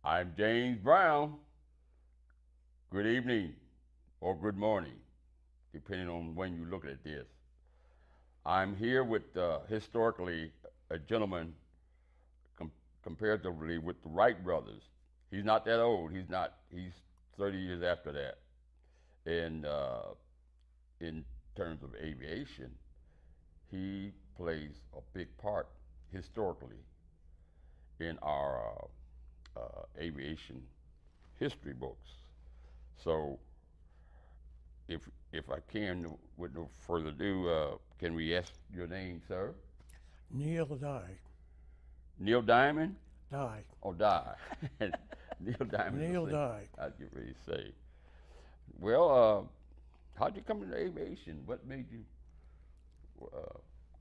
I'm James Brown. Good evening or good morning, depending on when you look at this. I'm here with historically a gentleman com- comparatively with the Wright brothers. He's not that old. He's not. He's 30 years after that. And in terms of aviation, he plays a big part historically in our aviation history books. So if if I can, with no further ado, can we ask your name, sir? Neil Dye. Neil Diamond? Dye. Oh, Die. Neil Diamond. Neil Dye. I'd get ready to say. Well, how'd you come into aviation? What made you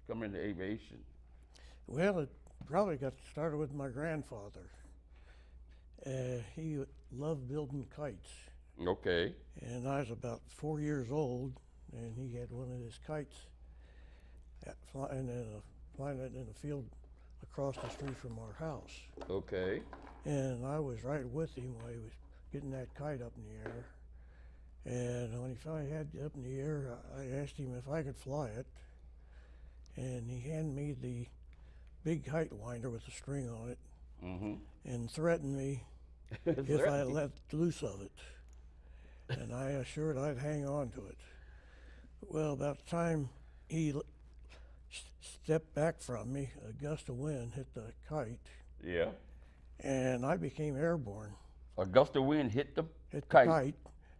come into aviation? Well, it probably got started with my grandfather. He loved building kites. Okay. And I was about 4 years old, and he had one of his kites flying it in a field across the street from our house. Okay. And I was right with him while he was getting that kite up in the air. And when he finally had it up in the air, I asked him if I could fly it. And he handed me the big kite winder with a string on it Mm-hmm. and threatened me if I let loose of it. And I assured I'd hang on to it. Well, about the time he stepped back from me, a gust of wind hit the kite, Yeah. and I became airborne. A gust of wind hit the Hit the kite. kite,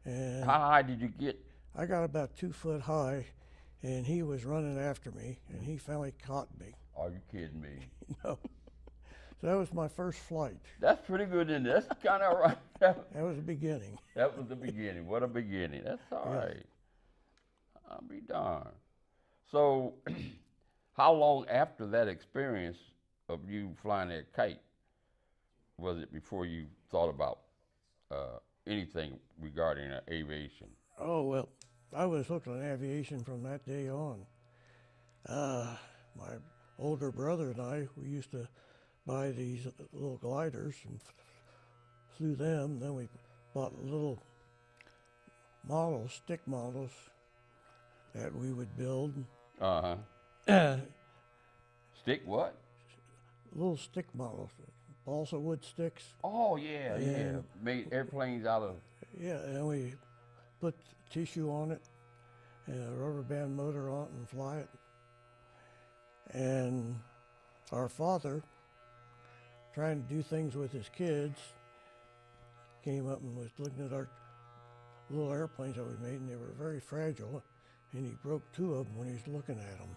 and How high did you get? I got about 2 foot high, and he was running after me, and he finally caught me. Are you kidding me? No. So that was my first flight. That's pretty good, isn't it? That's kind of right. That That was the beginning. was the beginning. What a beginning. That's all Yeah. right. I'll be darned. So, how long after that experience of you flying that kite was it before you thought about anything regarding aviation? Oh, well, I was hooked on aviation from that day on. My older brother and I, we used to buy these little gliders and flew them. Then we bought little models, stick models, that we would build. Uh huh. uh, Stick what? little stick models, balsa wood sticks. Oh yeah, yeah. And- Made airplanes out of. Yeah, and we put tissue on it and a rubber band motor on it and fly it. And our father, trying to do things with his kids, came up and was looking at our little airplanes that we made, and they were very fragile. And he broke 2 of them when he was looking at them.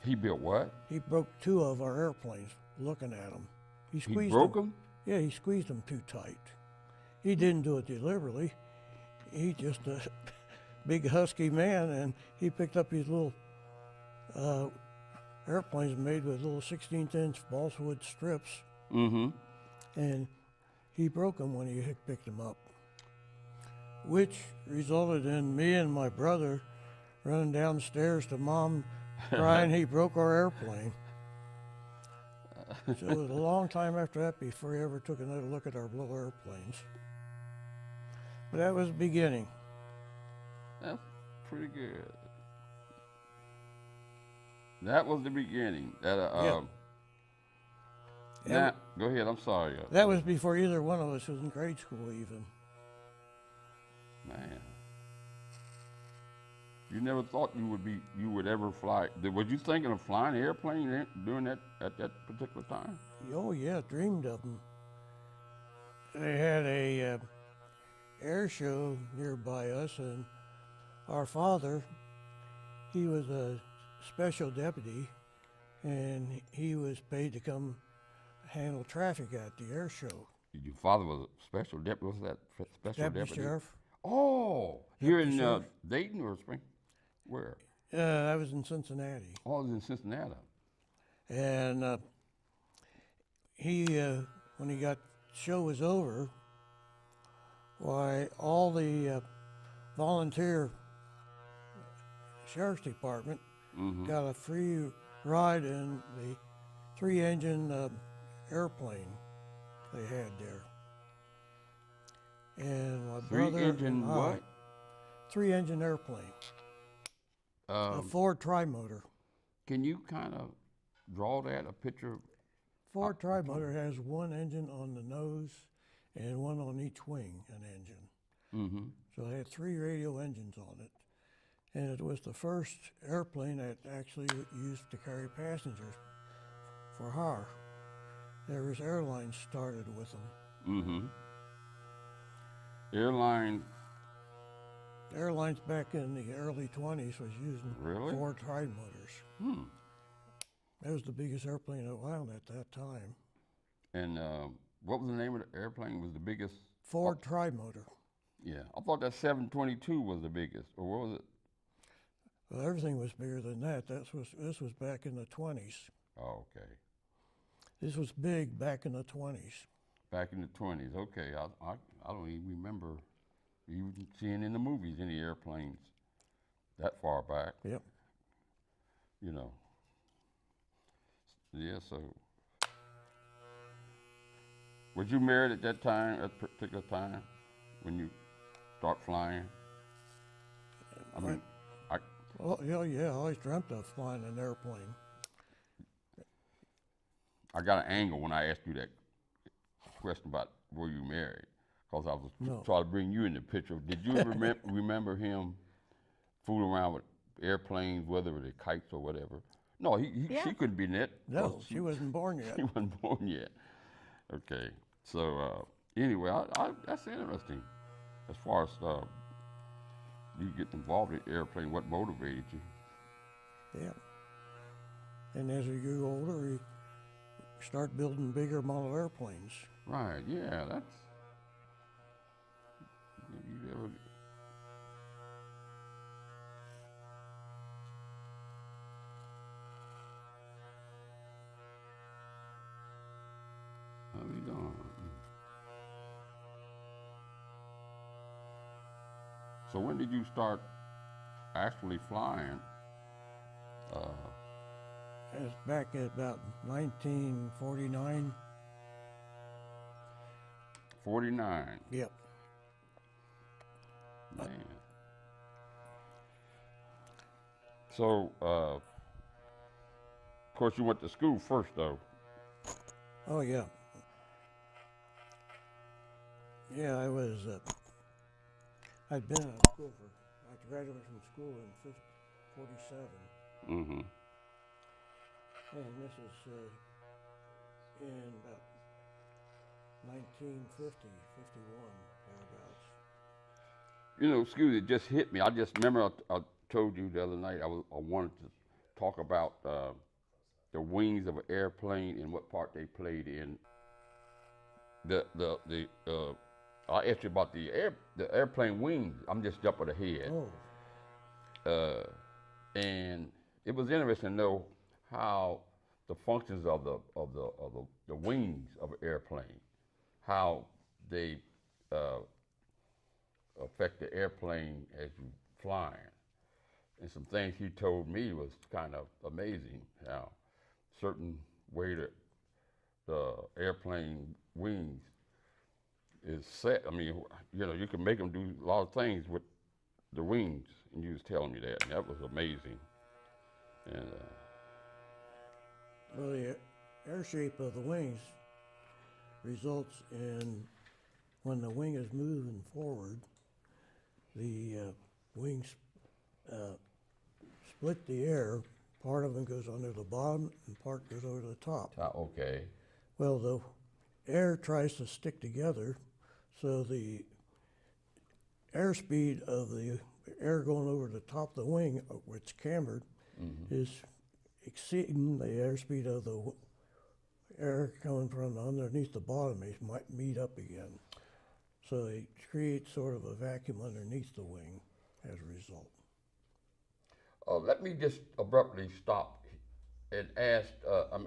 He built what? He broke 2 of our airplanes looking at them. He He squeezed broke them. them? Yeah, he squeezed them too tight. He didn't do it deliberately. He just a big husky man, and he picked up his little airplanes made with little 16th-inch balsa wood strips, Mm-hmm. and he broke them when he picked them up, which resulted in me and my brother running downstairs to Mom crying he broke our airplane. So it was a long time after that before he ever took another look at our little airplanes. But that was the beginning. That's pretty good. That was the beginning. That Yeah. Now, go ahead. I'm sorry. That was before either one of us was in grade school even. Man. You never thought you would ever fly. Was you thinking of flying an airplane during that at that particular time? Oh yeah, dreamed of them. They had a air show nearby us, and our father, he was a special deputy, and he was paid to come handle traffic at the air show. Your father was a special deputy. Was that special Deputy deputy? sheriff. Oh, here Deputy in sheriff. Dayton or Spring? Where? I was in Cincinnati, Oh, it was in Cincinnati. and he, when he got show was over, why all the volunteer sheriff's department Mm-hmm. got a free ride in the 3-engine airplane they had there. and my Three brother engine and I, what? 3-engine airplane, a Ford tri-motor. Can you kind of draw that a picture? Ford tri-motor has one engine on the nose and one on each wing, an engine. Mm-hmm. So it had 3 radial engines on it. And it was the first airplane that actually used to carry passengers for hire. There was airlines started with them. Mm-hmm. Airline. Airlines back in the early 20s was using Really? Ford tri-motors. Hmm. That was the biggest airplane around at that time. And what was the name of the airplane? It was the biggest? Ford tri-motor. Yeah, I thought that 722 was the biggest, or what was it? Well, everything was bigger than that. This was back in the 20s. Oh, okay. This was big back in the 20s. Back in the 20s. Okay, I don't even remember even seeing in the movies any airplanes that far back. Yep. You know. Yeah. So, was you married at that time, at particular time, when you start flying? I mean, Well, yeah, I always dreamt of flying an airplane. I got an angle when I asked you that question about were you married, because I was trying to bring you in the picture. Did you ever remember him fooling around with airplanes, whether it was kites or whatever? No, she couldn't be in it. No, she wasn't born yet. She wasn't born yet. Okay, so anyway, that's interesting. As far as you get involved in airplane, what motivated you? Yeah. And as we grew older, we start building bigger model airplanes. Right. Yeah. That's. You ever? How we doing? So when did you start actually flying? It was back at about 1949. 49. Yep. Man. So, of course, you went to school first, though. Oh, yeah. Yeah, I'd been out of school I graduated from school in 47. Mm-hmm. And this is in about 1950, 51, thereabouts. You know, excuse me, it just hit me. I just remember I told you the other night I wanted to talk about the wings of an airplane and what part they played in I asked you about the airplane wings. I'm just jumping ahead. Oh. And it was interesting to know how the functions of the wings of an airplane, how they affect the airplane as you flying. And some things he told me was kind of amazing. How certain way that the airplane wings is set. I mean, you know, you can make them do a lot of things with the wings, and you was telling me that, and that was amazing. And Well, the air shape of the wings results in when the wing is moving forward, the wings split the air. Part of them goes under the bottom and part goes over the top. okay. Well, the air tries to stick together, so the airspeed of the air going over the top of the wing, where it's cambered, is exceeding the airspeed of the air coming from underneath the bottom. They might meet up again. So it creates sort of a vacuum underneath the wing as a result. Let me just abruptly stop and ask. I'm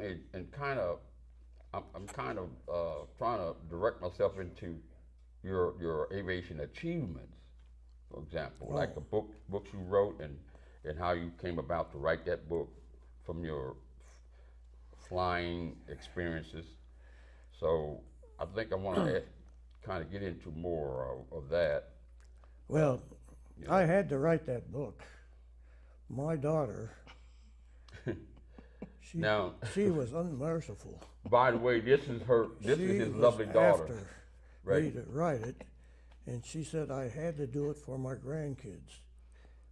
kind of trying to direct myself into your aviation achievements, for example, like the books you wrote and how you came about to write that book from your flying experiences. So I think I want to kind of get into more of that. Well, You know. I had to write that book. My daughter, she Now, she was unmerciful. by the way, this is She his was lovely daughter, after right? me to write it, and she said I had to do it for my grandkids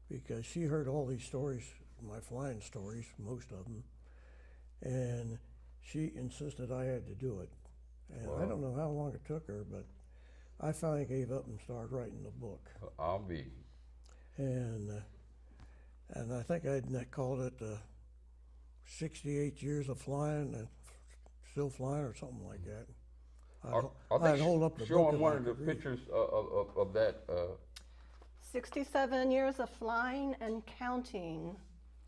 because she heard all these stories, my flying stories, most of them, and she insisted I had to do it. And I Wow. don't know how long it took her, but I finally gave up and started writing the book. I'll be. And I think I called it 68 years of flying and still flying or something like that. I'd hold up the show book him if one I of the could read. pictures of that. 67 years of flying and counting.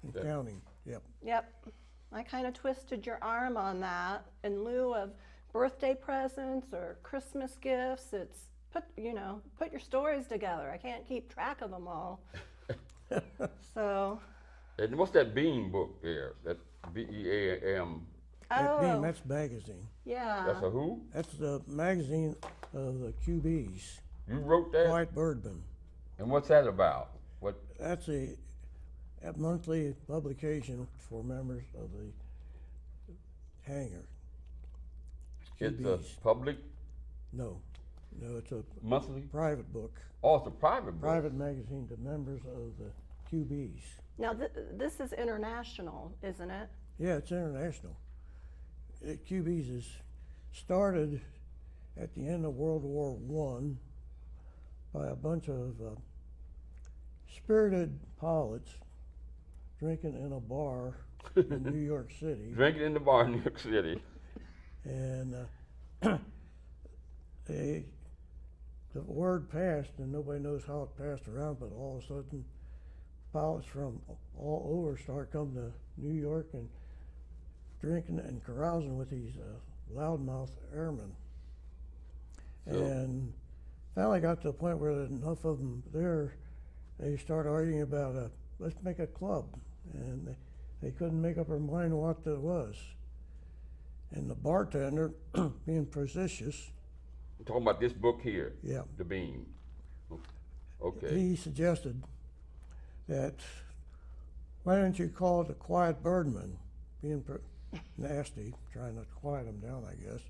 And Yeah. counting. Yep. Yep. I kind of twisted your arm on that in lieu of birthday presents or Christmas gifts. It's put your stories together. I can't keep track of them all. So, And what's that Beam book there? That BEAM. That Beam, oh, that's magazine. yeah. That's a who? That's the magazine of the QBs. You wrote that? White Birdman. And what's that about? What? That's a monthly publication for members of the hangar. It's a QBs. public No, it's a monthly. private book, Oh, it's a private book. private magazine to members of the QBs. Now, this is international, isn't it? Yeah, it's international. QBs is started at the end of World War I by a bunch of spirited pilots drinking in a bar in New York City. Drinking in the bar in New York City. And the word passed, and nobody knows how it passed around, but all of a sudden, pilots from all over started coming to New York and drinking and carousing with these loudmouth airmen. So- And finally got to the point where there's enough of them there, they started arguing about let's make a club. And they couldn't make up their mind what it was. And the bartender, being facetious, I'm talking about this book here, yeah, The Beam. Okay. he suggested that why don't you call it the Quiet Birdman, being nasty, trying to quiet them down, I guess.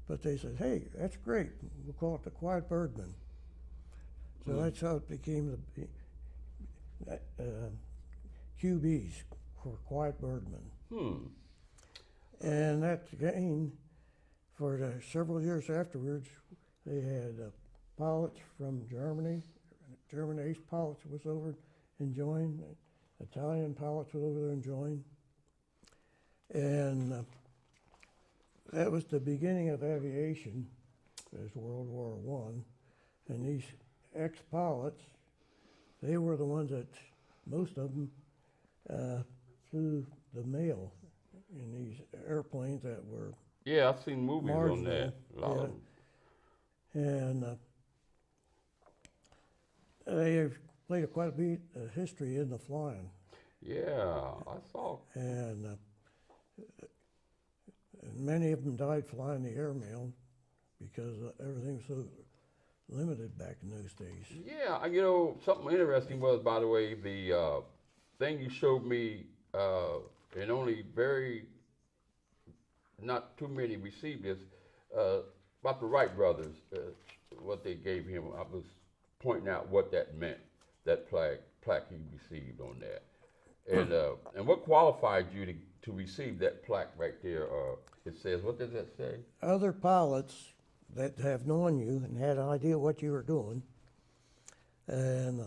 But they said, hey, that's great. We'll call it the Quiet Birdman. So that's how it became the QBs, for Quiet Birdman. Hmm. And that again, for several years afterwards, they had pilots from Germany. German ace pilots was over and joined. Italian pilots was over there and joined. And that was the beginning of aviation as World War I. And these ex-pilots, they were the ones that, most of them, flew the mail in these airplanes that were Yeah, I've seen movies on marginal. that. A lot of them. And they have played quite a bit of history in the flying. Yeah, I saw. And many of them died flying the airmail because everything was so limited back in those days. Yeah, something interesting was, by the way, the thing you showed me, and only not too many received this, about the Wright brothers, what they gave him. I was pointing out what that meant, that plaque he received on that. And what qualified you to receive that plaque right there? It says, what does that say? Other pilots that have known you and had an idea what you were doing, and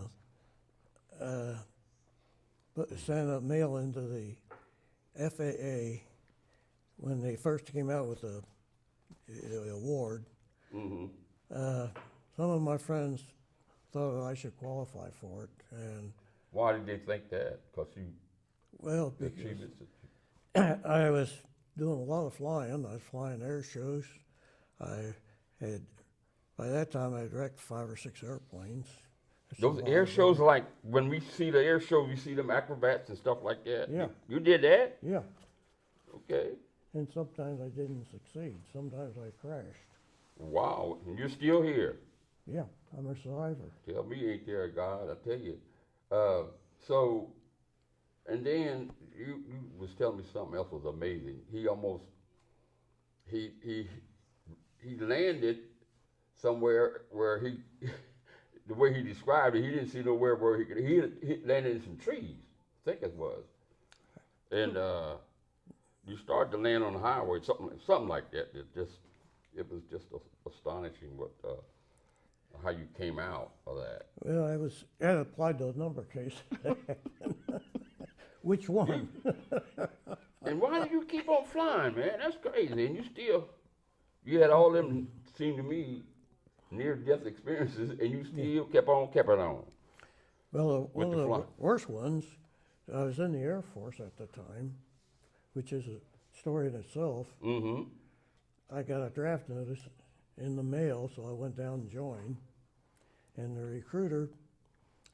sent a mail into the FAA when they first came out with the award. Mm-hmm. Some of my friends thought I should qualify for it, and Why did they think that? Because well, the because achievements that I was doing a lot of flying. I was flying air shows. By that time, I had wrecked 5 or 6 airplanes. That's a those lot air of shows, them. like when we see the air show, we see them acrobats and stuff like that. Yeah. You did that? Yeah, Okay. and sometimes I didn't succeed. Sometimes I crashed. Wow, and you're still here. Yeah, I'm a survivor. Tell me, ain't there a God? I tell you. Uh, so, and then you was telling me something else was amazing. He he landed somewhere where he the way he described it, he didn't see nowhere where he landed in some trees. I think it was, and you started to land on the highway, something like that. It was just astonishing what how you came out of that. Well, I applied to a number of cases. Which one? And why did you keep on flying, man? That's crazy. And you had all them, seem to me, near-death experiences, and you still kept on. Well, one the of the fly. worst ones, I was in the Air Force at the time, which is a story in itself. Mm-hmm. I got a draft notice in the mail, so I went down and joined. And the recruiter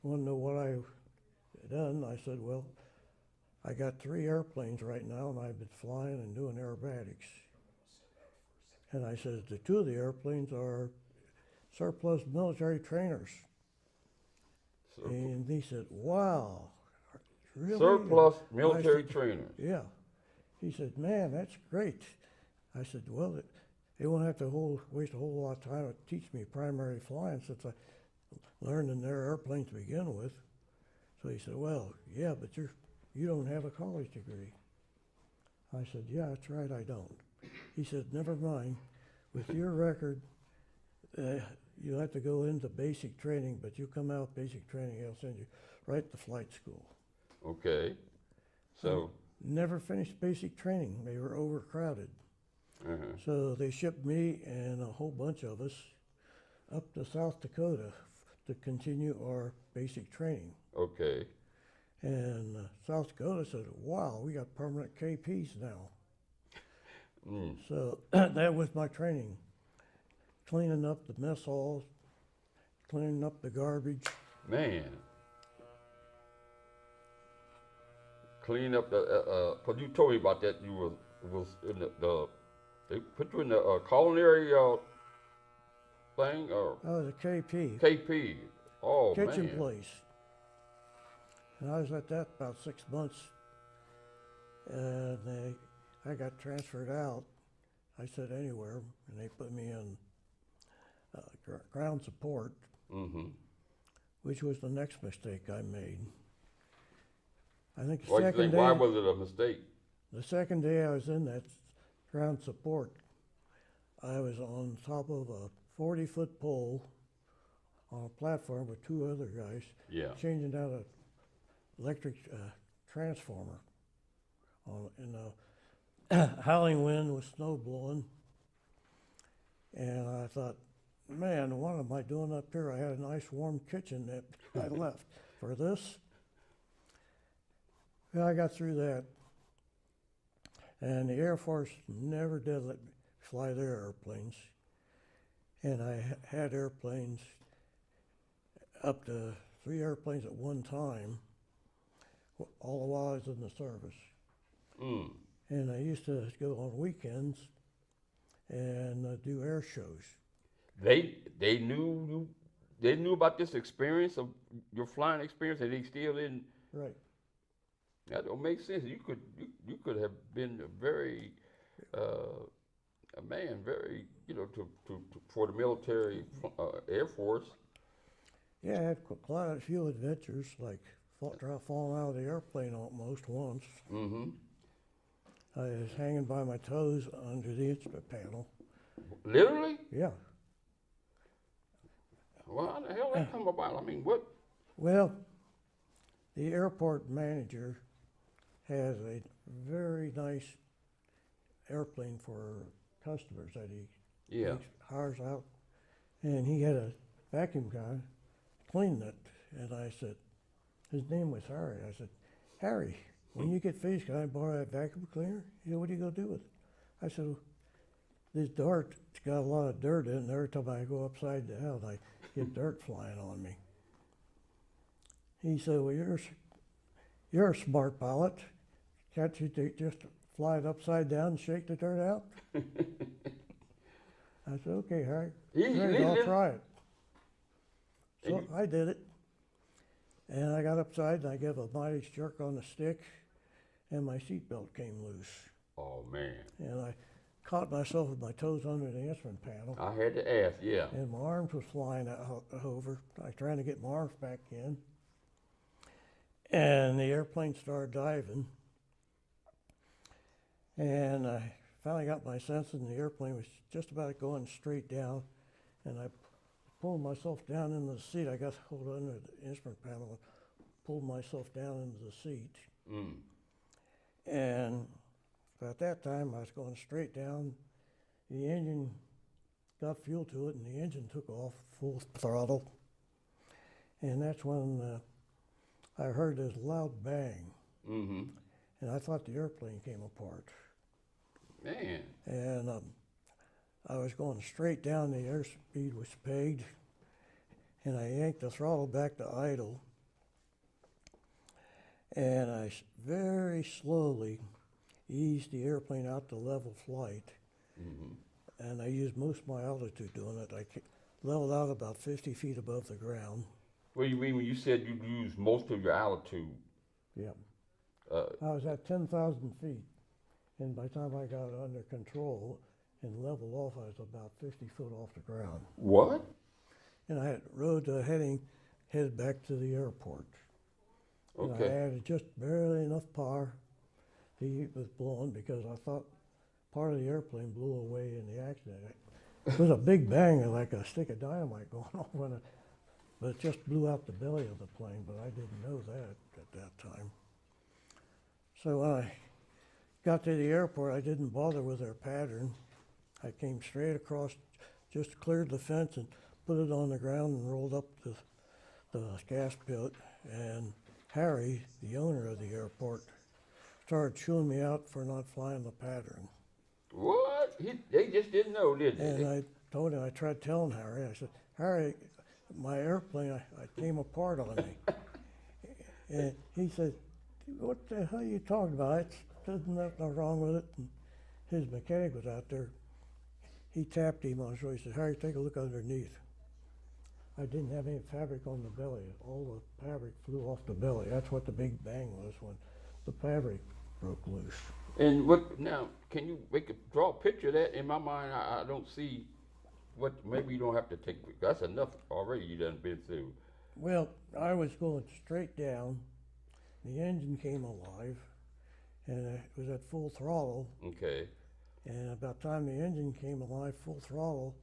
wanted to know what I had done. I said, well, I got 3 airplanes right now, and I've been flying and doing aerobatics. And I said, the 2 of the airplanes are surplus military trainers. And he said, wow, really? Surplus I military said, trainers. yeah. He said, man, that's great. I said, well, they won't have to waste a whole lot of time to teach me primary flying since I learned in their airplane to begin with. So he said, well, yeah, but you don't have a college degree. I said, yeah, that's right, I don't. He said, never mind. With your record, you'll have to go into basic training, but you come out basic training, they'll send you right to flight school. Okay. So. Never finished basic training. They were overcrowded. Uh-huh. So they shipped me and a whole bunch of us up to South Dakota to continue our basic training. Okay. And South Dakota said, wow, we got permanent KPs now. Mm. So that was my training. Cleaning up the mess halls, cleaning up the garbage. Man. Clean up the, cause you told me about that. You was in they put you in the culinary thing or I was a KP, KP. Oh kitchen man. place. And I was at that about 6 months. And I got transferred out. I said anywhere, and they put me in ground support, Mm-hmm. which was the next mistake I made. I think Why was it a mistake? the second day I was in that ground support, I was on top of a 40-foot pole on a platform with 2 other guys, Yeah. changing out an electric transformer. In a howling wind with snow blowing, and I thought, man, what am I doing up here? I had a nice warm kitchen that I left for this. Well, I got through that, and the Air Force never did let me fly their airplanes. And I had airplanes, up to 3 airplanes at one time, all the while I was in the service. Mm. And I used to go on weekends and do air shows. They knew about this experience of your flying experience, and they still didn't. Right. That don't make sense. You could have been a very a man, very to for the military Air Force. Yeah, I had quite a few adventures, like falling out of the airplane almost once. Mm-hmm. I was hanging by my toes under the instrument panel. Literally? Yeah. Well, how the hell that come about? I mean, what? Well, the airport manager has a very nice airplane for customers that he hires out. And he had a vacuum guy cleaning it. And I said, his name was Harry. I said, Harry, when you get finished, can I borrow that vacuum cleaner? He said, what are you going to do with it? I said, this dart's got a lot of dirt in it, and every time I go upside down, I get dirt flying on me. He said, well, you're a smart pilot. Can't you just fly it upside down and shake the dirt out? I said, okay, Harry, Easy, great, easy. I'll try it. So And I did it, and I got upside and I gave a mighty jerk on the stick, and my seatbelt came loose. oh man, And I caught myself with my toes under the instrument panel, I had to ask. Yeah. and my arms was flying over. I was trying to get my arms back in, and the airplane started diving, and I finally got my senses, and the airplane was just about going straight down, and I pulled myself down into the seat. I got hold under the instrument panel and pulled myself down into the seat. Mm. And at that time, I was going straight down. The engine got fuel to it, and the engine took off full throttle. And that's when I heard this loud bang, Mm-hmm. and I thought the airplane came apart. Man. And I was going straight down. The airspeed was pegged, and I yanked the throttle back to idle. And I very slowly eased the airplane out to level flight. Mm-hmm. And I used most of my altitude doing it. I leveled out about 50 feet above the ground. What do you mean when you said you used most of your altitude? Yep. Uh, I was at 10,000 feet. And by the time I got it under control and leveled off, I was about 50 foot off the ground. what? And I had rode headed back to the airport. And I Okay. had just barely enough power to keep it blowing because I thought part of the airplane blew away in the accident. It was a big bang, like a stick of dynamite going off, but it just blew out the belly of the plane, but I didn't know that at that time. So when I got to the airport, I didn't bother with their pattern. I came straight across, just cleared the fence and put it on the ground and rolled up the gas pit. And Harry, the owner of the airport, started chewing me out for not flying the pattern. What? They just didn't know, did they? And I told him, I tried telling Harry, I said, Harry, my airplane, I came apart on me. And he said, what the hell are you talking about? There's nothing wrong with it. And his mechanic was out there. He tapped him on the shoulder. He said, Harry, take a look underneath. I didn't have any fabric on the belly. All the fabric flew off the belly. That's what the big bang was when the fabric broke loose. And what now? Can you draw a picture of that? In my mind, I don't see what. Maybe you don't have to take. That's enough already. You done been through. Well, I was going straight down. The engine came alive, and it was at full throttle. Okay. And about the time the engine came alive, full throttle,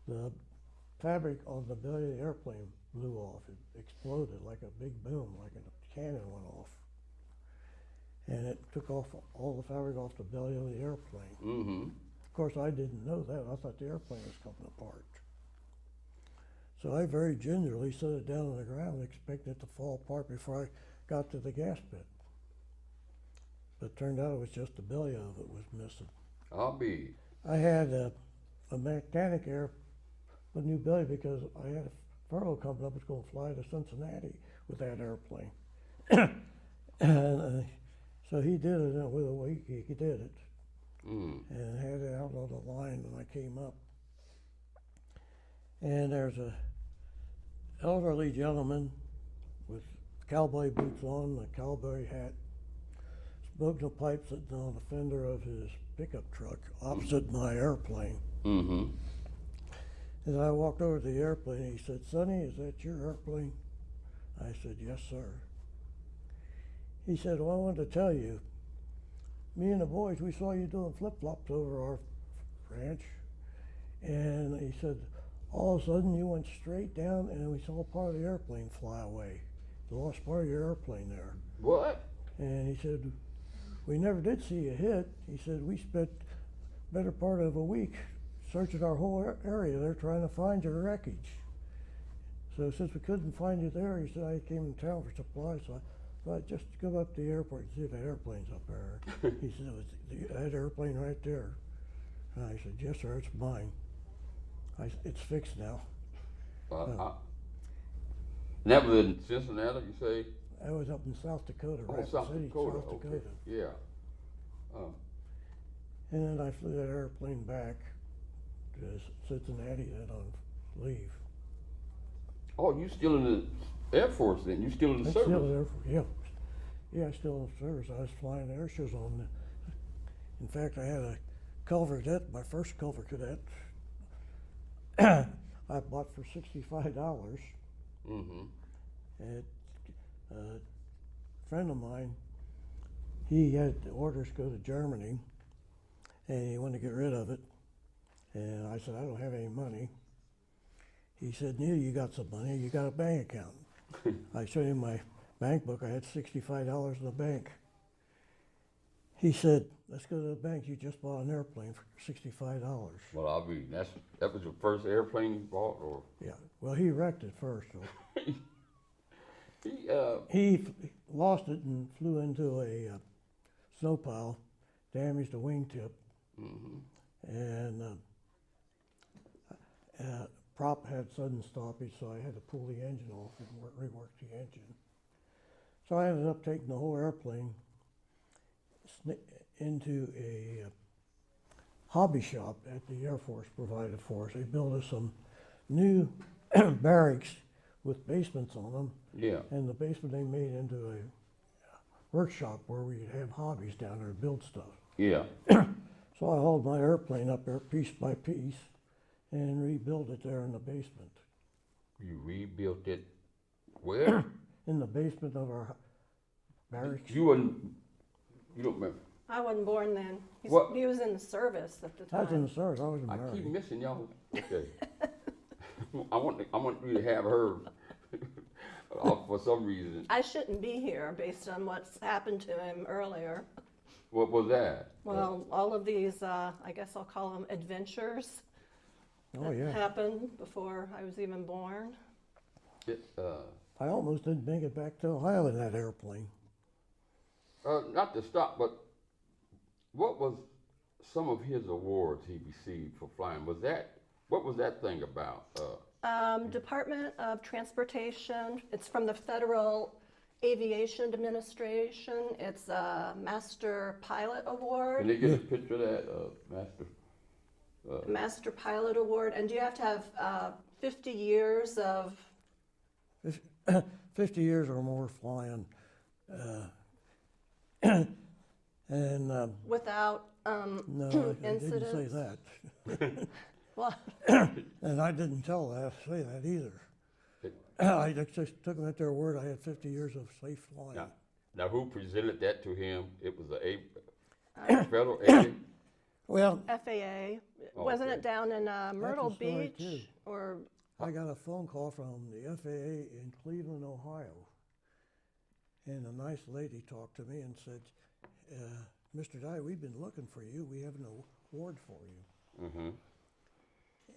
the fabric on the belly of the airplane blew off. It exploded like a big boom, like a cannon went off. And it took off all the fabric off the belly of the airplane. Mm-hmm. Of course, I didn't know that. I thought the airplane was coming apart. So I very gingerly set it down on the ground, expecting it to fall apart before I got to the gas pit. But it turned out it was just the belly of it was missing. I'll be. I had a mechanic here with a new belly because I had a furlough coming up. I was going to fly to Cincinnati with that airplane. And so he did it with a week. He did it and had it out on the line when I came up. And there's a elderly gentleman with cowboy boots on, a cowboy hat, smoking a pipe sitting on the fender of his pickup truck opposite my airplane. Mm-hmm. As I walked over to the airplane, he said, Sonny, is that your airplane? I said, yes, sir. He said, well, I wanted to tell you, me and the boys, we saw you doing flip-flops over our ranch. And he said, all of a sudden you went straight down and we saw part of the airplane fly away. You lost part of your airplane there. What? And he said, we never did see you hit. He said, we spent better part of a week searching our whole area there trying to find your wreckage. So since we couldn't find you there, he said, I came in town for supplies, so I thought just go up to the airport and see if that airplane's up there. He said, it was that airplane right there. And I said, yes, sir, it's mine. It's fixed now. That was in Cincinnati, you say? I was up in South Dakota, Oh, Rapid South City, Dakota. South Okay. Dakota. Yeah. And then I flew that airplane back to Cincinnati then on leave. Oh, you still in the Air Force then? You still in the I'm service? still there, yeah, still in service. I was flying air shows on. In fact, I had a Culver Cadet, my first Culver Cadet. I bought for $65. Mm-hmm. And a friend of mine, he had orders to go to Germany, and he wanted to get rid of it. And I said, I don't have any money. He said, Neil, you got some money. You got a bank account. I showed him my bank book. I had $65 in the bank. He said, let's go to the bank. You just bought an airplane for $65. Well, I mean, that was your first airplane you bought, or? Yeah. Well, he wrecked it first. So. He, He lost it and flew into a snow pile, damaged a wingtip, mm-hmm. and prop had sudden stoppage, so I had to pull the engine off and rework the engine. So I ended up taking the whole airplane into a hobby shop at the Air Force provided for us. They built us some new barracks with basements on them, Yeah. and the basement they made into a workshop where we'd have hobbies down there to build stuff. Yeah. So I hauled my airplane up there piece by piece and rebuilt it there in the basement. You rebuilt it where? In the basement of our barracks. You don't remember? I wasn't born then. What? He was in the service at the I was in time. the service. I was I married. keep missing y'all. Okay. I want you to have her for some reason. I shouldn't be here based on what's happened to him earlier. What was that? Well, all of these, I guess I'll call them adventures Oh, that yeah. happened before I was even born. I almost didn't make it back to Ohio in that airplane. Not to stop, but what was some of his awards he received for flying? What was that thing about? Department of Transportation. It's from the Federal Aviation Administration. It's a Master Pilot Can Award. they get a picture of that, Master? Master Pilot Award. And you have to have 50 years of 50 years or more flying. And without no, I didn't incidents. say that. Well, And I didn't say that either. I just took them at their word. I had 50 years of safe flying. Now, who presented that to him? It was a federal agency? Well, FAA. Wasn't Okay. it down in Myrtle story, too. Beach? Or I got a phone call from the FAA in Cleveland, Ohio. And a nice lady talked to me and said, Mr. Dye, we've been looking for you. We have an award for you. Mm-hmm.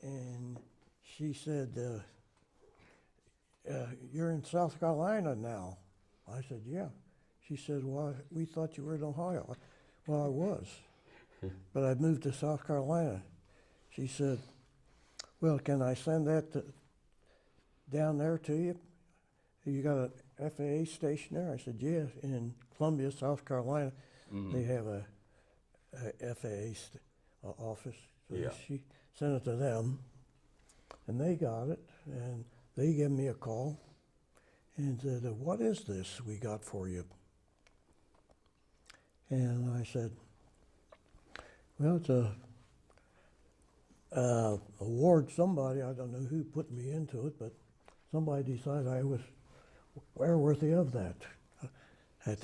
And she said, you're in South Carolina now. I said, yeah. She said, well, we thought you were in Ohio. Well, I was, but I moved to South Carolina. She said, well, can I send that down there to you? You got a FAA station there? I said, yeah, in Columbia, South Carolina. Mm-hmm. They have a FAA office. So Yeah. she sent it to them, and they got it, and they gave me a call and said, what is this we got for you? And I said, well, it's a award somebody, I don't know who put me into it, but somebody decided I was worthy of that. And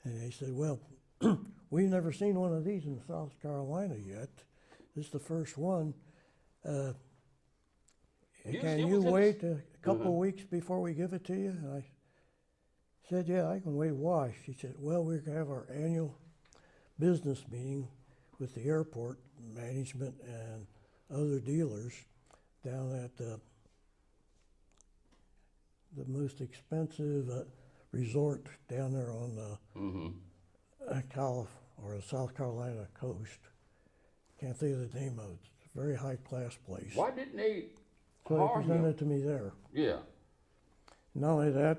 they said, well, we've never seen one of these in South Carolina yet. This is the first one. Can you wait a couple of weeks before we give it to you? And I said, yeah, I can wait. Why? She said, well, we're going to have our annual business meeting with the airport management and other dealers down at the most expensive resort down there on the or the South Carolina coast. Can't think of the name of it. It's a very high class place. Why didn't they So hire they presented him? it to me there. Yeah. Not only that,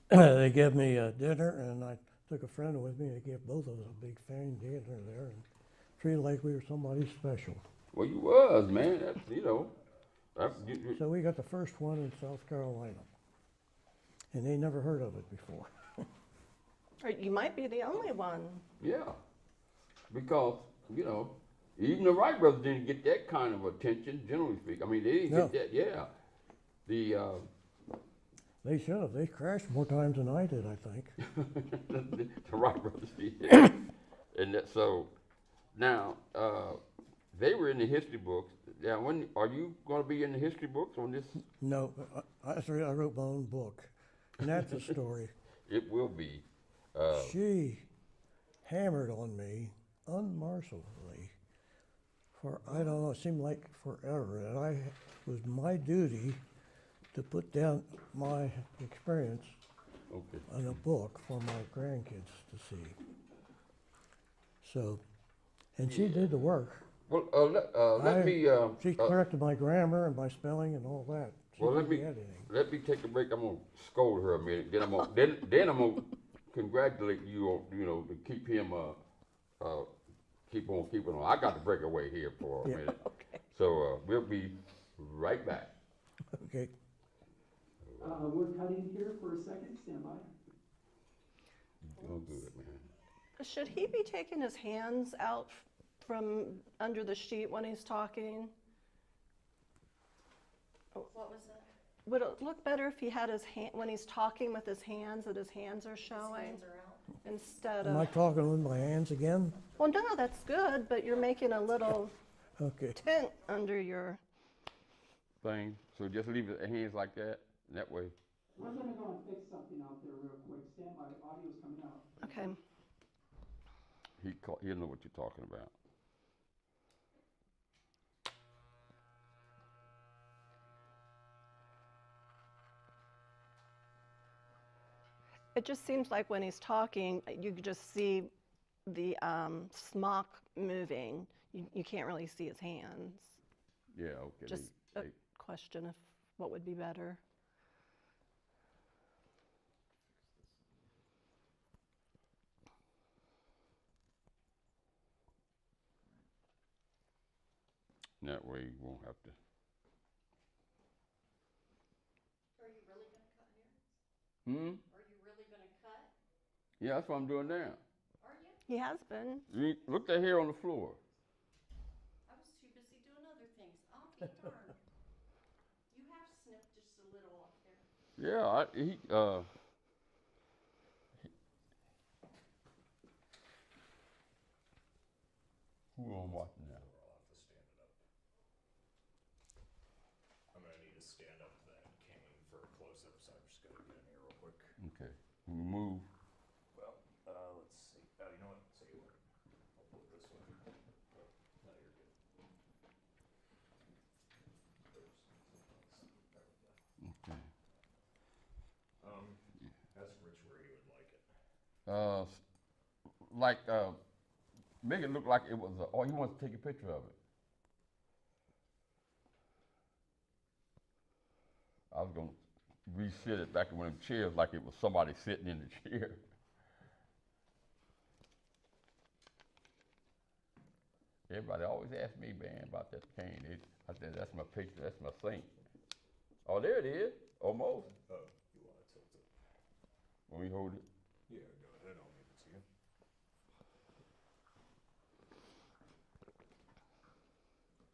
they gave me a dinner, and I took a friend with me. They gave both of us a big family dinner there, and treated like we were somebody special. Well, you was, man. That's, you know. So we got the first one in South Carolina. And they never heard of it before. Or you might be the only one. Yeah. Because, you know, even the Wright brothers didn't get that kind of attention, generally speaking. I mean, they didn't No. get that, yeah. The, They should have. They crashed more times than I did, I think. the Wright brothers did. And that, so, now, they were in the history books. Now, when are you going to be in the history books on this? No, I wrote my own book. And that's a story. It will be. She hammered on me unmercifully for, I don't know, it seemed like forever. And it was my duty to put down my experience Okay. in a book for my grandkids to see. So, and she did the work. Well, let me. She corrected my grammar and my spelling and all that. She Well, did let me the editing. let me take a break. I'm gonna scold her a minute. Then I'm gonna then I'm gonna congratulate you on, you know, to keep him keep on keeping on. I got to break away here for a minute. Okay. So we'll be right back. Okay. We're cutting here for a second. Stand by. Oh, good, man. Should he be taking his hands out from under the sheet when he's talking? What was that? Would it look better if he had his hand, when he's talking with his hands, that his hands are His showing hands are out. instead Am I of, talking with my hands again? well, no, that's good, but you're making a little Okay. tent under your, Thing. So just leave the hands like that. That way. We're gonna go and fix something out there real quick. Stand by. Audio's coming out. okay. He'll know what you're talking about. It just seems like when he's talking, you could just see the smock moving. You can't really see his hands. Yeah. Okay. Just a question of what would be better. That way you won't have to. Are you really gonna cut here? Hmm. Are you really gonna cut? Yeah, that's what I'm doing now. Are you? He has been. Look at hair on the floor. I was too busy doing other things. I'll be darned. You have snipped just a little up there. Yeah, who am I watching now? I'll have to stand it up. I'm gonna need to stand up that cane for a close-up, so I'm just gonna get in here real quick. Okay. We move. Well, let's see. Oh, you know what? See what? I'll put it this way. Oh, no, you're good. Oops. There we go. Okay. Ask Rich where he would like it. Like make it look like it was. Oh, he wants to take a picture of it. I was gonna resit it back in one of them chairs like it was somebody sitting in the chair. Everybody always asks me, man, about that cane. I said, that's my picture, that's my saint. Oh, there it is, almost. Oh, you want to tilt it? When we hold it. Yeah, go ahead. I'll leave it to you.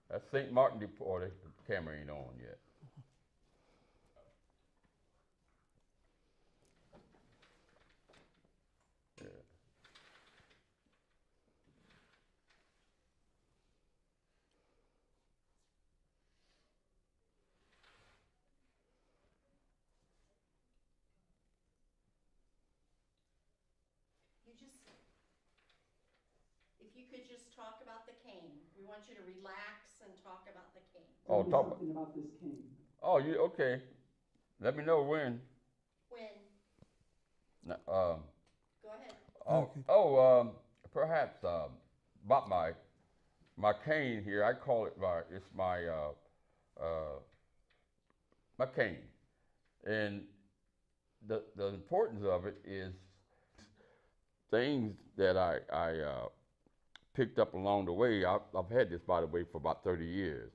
That's St. Martin de Porter. The camera ain't on yet. Yeah. You just, if you could just talk about the cane. We want you to relax and talk about the cane. Oh, Tell me talk about. something about this cane. Oh, you okay? Let me know when. When, N- go ahead. Perhaps about my cane here. I call it my cane, and the importance of it is things that I picked up along the way. I've had this, by the way, for about 30 years,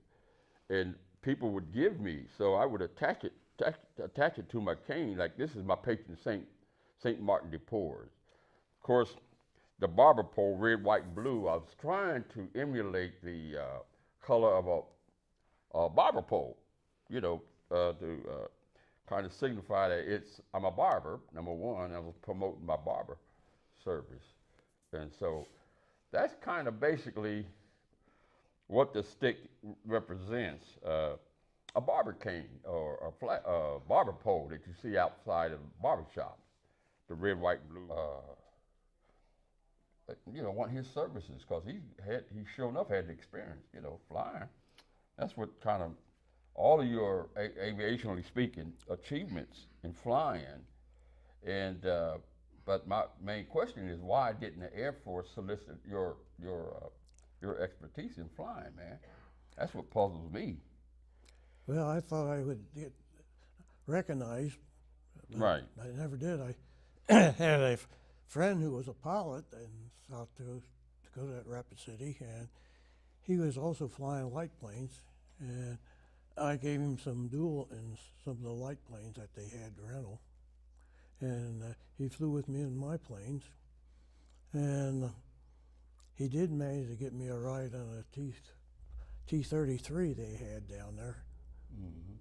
and people would give me, so I would attach it to my cane. Like, this is my patron saint, Saint Martin de Porres. Of course, the barber pole, red, white, and blue. I was trying to emulate the color of a barber pole, to kind of signify that I'm a barber. Number one, I was promoting my barber service, and so that's kind of basically what the stick represents. A barber cane or a barber pole that you see outside of barbershops, the red, white, and blue. Want his services, because he sure enough had the experience, flying. That's what kind of all of your aviationally speaking achievements in flying. And but my main question is, why didn't the Air Force solicit your expertise in flying, man? That's what puzzles me. Well, I thought I would get recognized, but Right. I never did. I had a friend who was a pilot in South Dakota at Rapid City, and he was also flying light planes, and I gave him some dual in some of the light planes that they had to rental, and he flew with me in my planes, and he did manage to get me a ride on a T-33 they had down there. Mm-hmm.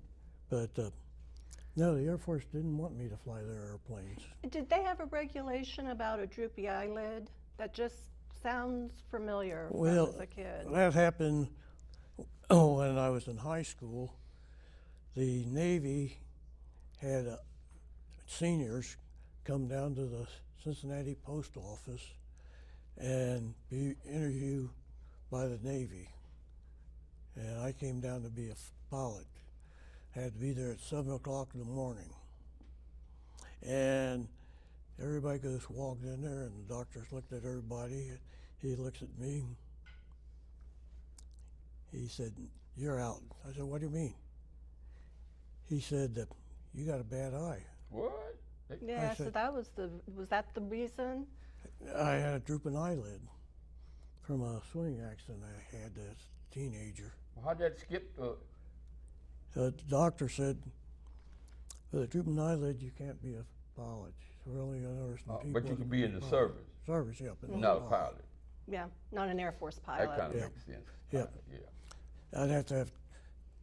But no, the Air Force didn't want me to fly their airplanes. Did they have a regulation about a droopy eyelid? That just sounds familiar Well, as a kid. that happened when I was in high school. The Navy had seniors come down to the Cincinnati Post Office and be interviewed by the Navy. And I came down to be a pilot. Had to be there at 7 o'clock in the morning. And everybody just walked in there, and the doctors looked at everybody. He looks at me. He said, "You're out." I said, "What do you mean?" He said, "You got a bad eye." What? Yeah, so said- that was that the reason? I had a drooping eyelid from a swimming accident I had as a teenager. Well, how'd that skip the? The doctor said, with a drooping eyelid, you can't be a pilot. We're only going to nurse people. But you that can be in the pilot. service. Service, yeah, but Not a pilot. Yeah, not an Air Force pilot. That kind of Yeah. makes sense. Yeah. Yeah. I'd have to have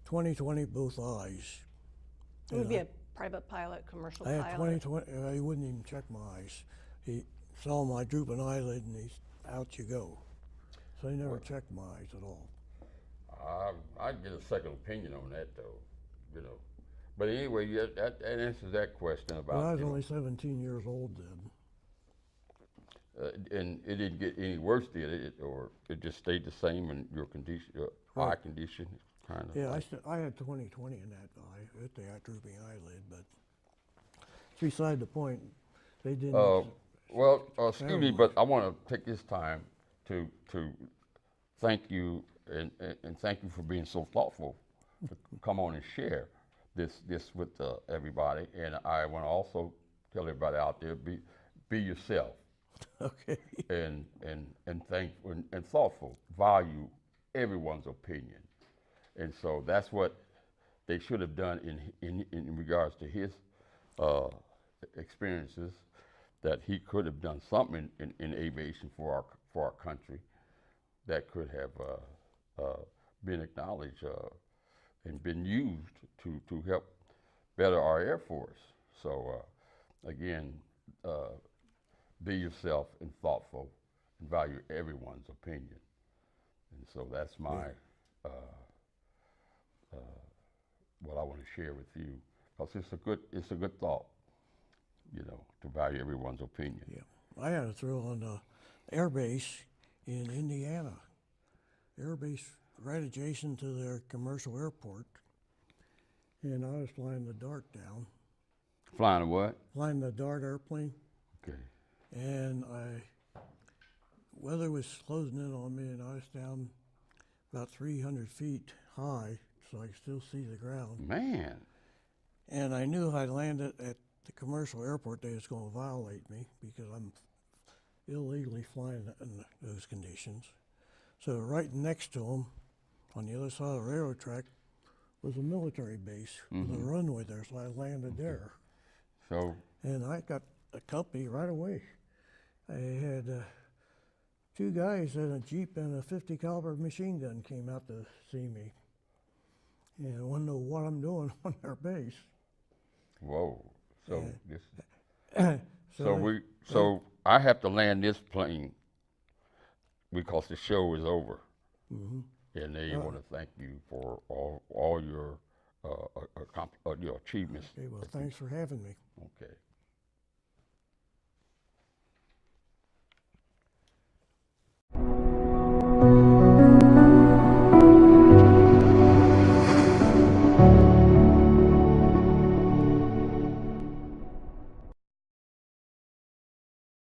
20/20 both eyes. It would And be a private pilot, commercial I had pilot. 20/20. He wouldn't even check my eyes. He saw my drooping eyelid, and he's out you go. So he never checked my eyes at all. I'd get a second opinion on that, though. But anyway, yeah, that answers that question about. Well, I was only 17 years old then. And it didn't get any worse, did it? Or it just stayed the same, and your condition, your eye Right. condition, kind of. Yeah, I had 20/20 in that eye with the drooping eyelid, but it's beside the point. They didn't. Well, excuse me, Never but I want to take this time to thank you and thank you for being so thoughtful to come on and share this with everybody. And I want to also tell everybody out there, be yourself. Okay. and thoughtful. Value everyone's opinion, and so that's what they should have done in regards to his experiences. That he could have done something in aviation for our country that could have been acknowledged and been used to help better our Air Force. So again. Be yourself and thoughtful, and value everyone's opinion. And so that's my what I want to share with you, because it's a good thought, to value everyone's opinion. Yeah, I had a thrill on the air base in Indiana. Air base right adjacent to their commercial airport, and I was flying the Dart down. Flying a what? Flying the Dart airplane. Okay. And weather was closing in on me, and I was down about 300 feet high, so I could still see the ground. Man. And I knew if I landed at the commercial airport, they was going to violate me because I'm illegally flying in those conditions. So right next to them, on the other side of the railroad track, was a military base with a runway there, so I landed there. So, And I got a company right away. I had 2 guys in a Jeep and a 50 caliber machine gun came out to see me. And want to know what I'm doing on their base. whoa. So Yeah. this. So So I have to land this plane because the show is over, hmm and they want to thank you for all your your achievements. Okay, well, that you- thanks for having me. Okay.